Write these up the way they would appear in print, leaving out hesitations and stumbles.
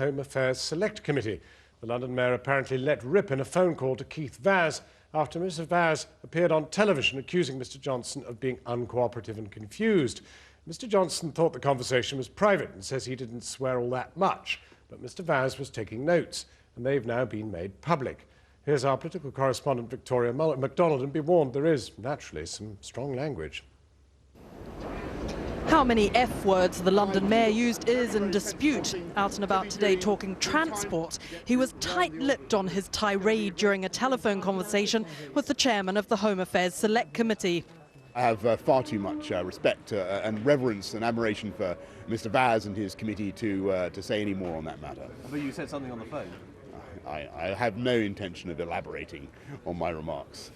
Home Affairs Select Committee. The London Mayor apparently let rip in a phone call to Keith Vaz after Mr Vaz appeared on television accusing Mr Johnson of being uncooperative and confused. Mr Johnson thought the conversation was private and says he didn't swear all that much, but Mr Vaz was taking notes, and they've now been made public. Here's our political correspondent Victoria MacDonald, and be warned, there is, naturally, some strong language. How many F words the London Mayor used is in dispute. Out and about today talking transport, he was tight-lipped on his tirade during a telephone conversation with the chairman of the Home Affairs Select Committee. I have far too much respect and reverence and admiration for Mr Vaz and his committee to say any more on that matter. But you said something on the phone. I have no intention of elaborating on my remarks.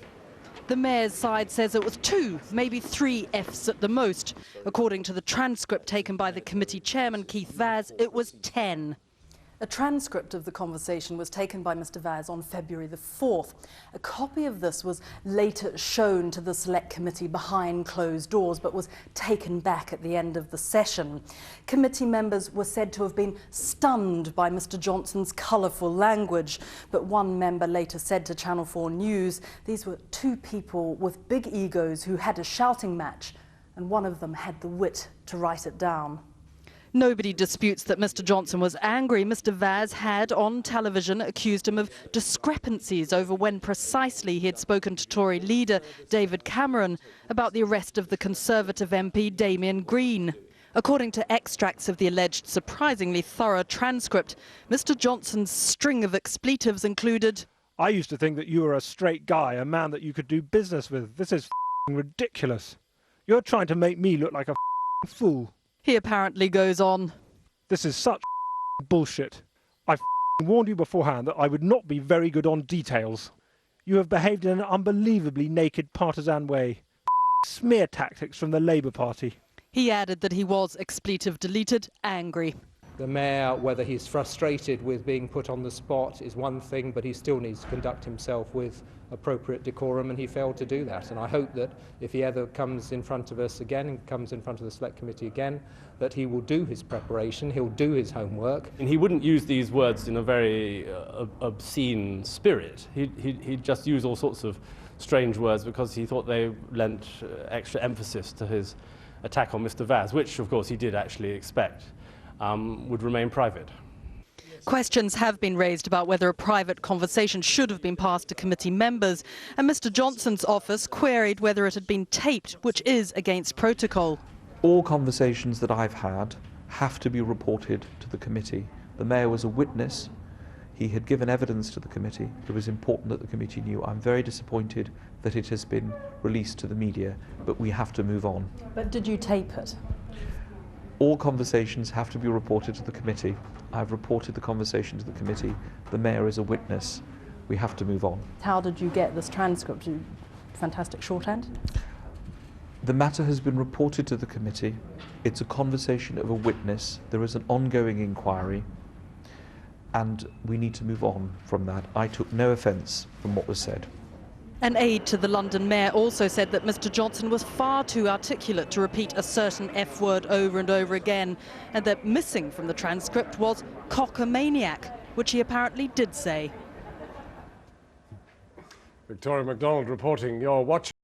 The Mayor's side says it was 2, maybe 3 Fs at the most. According to the transcript taken by the committee chairman, Keith Vaz, it was 10. A transcript of the conversation was taken by Mr Vaz on February the 4th. A copy of this was later shown to the Select Committee behind closed doors, but was taken back at the end of the session. Committee members were said to have been stunned by Mr Johnson's colourful language, but one member later said to Channel 4 News these were 2 people with big egos who had a shouting match, and one of them had the wit to write it down. Nobody disputes that Mr Johnson was angry. Mr Vaz had, on television, accused him of discrepancies over when precisely he had spoken to Tory leader David Cameron about the arrest of the Conservative MP Damien Green. According to extracts of the alleged surprisingly thorough transcript, Mr Johnson's string of expletives included, "I used to think that you were a straight guy, a man that you could do business with. This is ridiculous. You're trying to make me look like a fool." He apparently goes on, "This is such bullshit. I warned you beforehand that I would not be very good on details. You have behaved in an unbelievably naked partisan way. Smear tactics from the Labour Party." He added that he was, expletive deleted, angry. The Mayor, whether he's frustrated with being put on the spot is one thing, but he still needs to conduct himself with appropriate decorum, and he failed to do that. And I hope that if he ever comes in front of us again and comes in front of the Select Committee again, that he will do his preparation, he'll do his homework. And he wouldn't use these words in a very obscene spirit. He'd just use all sorts of strange words because he thought they lent extra emphasis to his attack on Mr Vaz, which of course he did actually expect would remain private. Questions have been raised about whether a private conversation should have been passed to committee members, and Mr Johnson's office queried whether it had been taped, which is against protocol. All conversations that I've had have to be reported to the committee. The Mayor was a witness. He had given evidence to the committee. It was important that the committee knew. I'm very disappointed that it has been released to the media, but we have to move on. But did you tape it? All conversations have to be reported to the committee. I've reported the conversation to the committee. The Mayor is a witness. We have to move on. How did you get this transcript? Fantastic shorthand? The matter has been reported to the committee. It's a conversation of a witness. There is an ongoing inquiry, and we need to move on from that. I took no offence from what was said. An aide to the London Mayor also said that Mr Johnson was far too articulate to repeat a certain F word over and over again, and that missing from the transcript was copromanic, which he apparently did say. Victoria MacDonald reporting. You're watching